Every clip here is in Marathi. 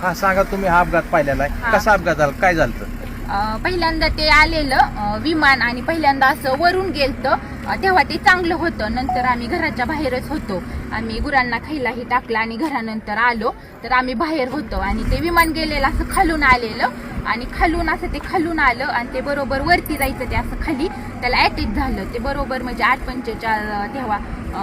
हा सांगा, तुम्ही हा अपघात पाहिलेला आहे, कसा अपघात झाला, काय झालं? पहिल्यांदा ते आलेलं विमान आणि पहिल्यांदा असं वरून गेलतं तेव्हा ते चांगलं होतं. नंतर आम्ही घराच्या बाहेरच होतो. आम्ही गुरांना खायलाही टाकलं आणि घरानंतर आलो तर आम्ही बाहेर होतो आणि ते विमान गेलेलं असं खालून आलेलं आणि खालून असं ते खालून आलं आणि ते बरोबर वरती जायचं ते असं खाली त्याला अटॅच झालं. ते बरोबर म्हणजे 8:45 तेव्हा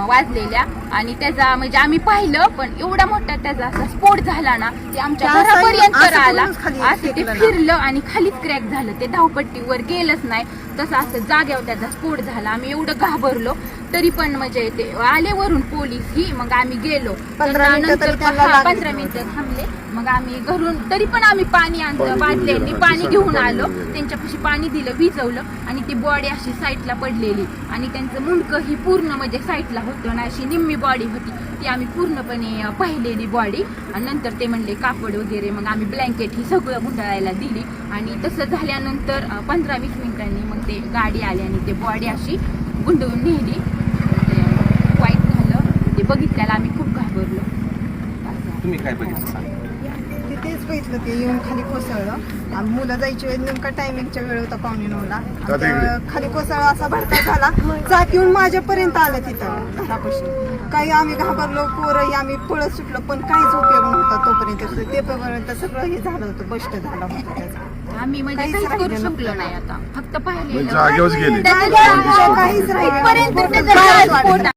वाजलेल्या आणि त्याचा म्हणजे आम्ही पाहिलं पण एवढा मोठा त्याचा असा स्फोट झाला ना ते आमच्या घरापर्यंत आला. असं ते फिरलं आणि खालीच क्रॅक झालं. ते धावपट्टीवर गेलंच नाही, तसं असं जाग्यावर त्याचा स्फोट झाला. आम्ही एवढं घाबरलो तरी पण म्हणजे ते आले वरून पोलीस ही, मग आम्ही गेलो. 15 मिनिटं थांबले. मग आम्ही घरून तरी पण आम्ही पाणी आणलं, बाटल्यांनी पाणी घेऊन आलो. त्यांच्यापाशी पाणी दिलं, विजवलं आणि ती बॉडी अशी साईडला पडलेली आणि त्यांचं मुंडकं ही पूर्ण म्हणजे साईडला होतं ना, अशी निम्मी बॉडी होती ती आम्ही पूर्णपणे पाहिलेली बॉडी. आणि नंतर ते म्हणले कापड वगैरे, मग आम्ही ब्लँकेट ही सगळं गुंडाळायला दिली आणि तसं झाल्यानंतर 15-20 मिनिटांनी मग ते गाडी आली आणि ते बॉडी अशी गुंडवून नेली. वाईट झालं ते बघितल्याला आम्ही खूप घाबरलो. तुम्ही काय बघितलं सांगा? तेच बघितलं ते येऊन खाली कोसळलं. आम्ही मुलं जायची वेळ नेमका टायमिंगच्या वेळ होता 9:45ला. खाली कोसळला असा भडका झाला, चाक येऊन माझ्यापर्यंत आलं तिथं घरापासून. काही आम्ही घाबरलो, पोरही आम्ही पळत सुटलो पण काहीच उपयोग नव्हता तोपर्यंत. ते पर्यंत सगळं हे झालं होतं, बस्ट झालं होतं त्याचा. आम्ही म्हणजे काहीच करू शकलो नाही आता, फक्त पाहिलेलं जागेवर गेले. काहीच राहिलं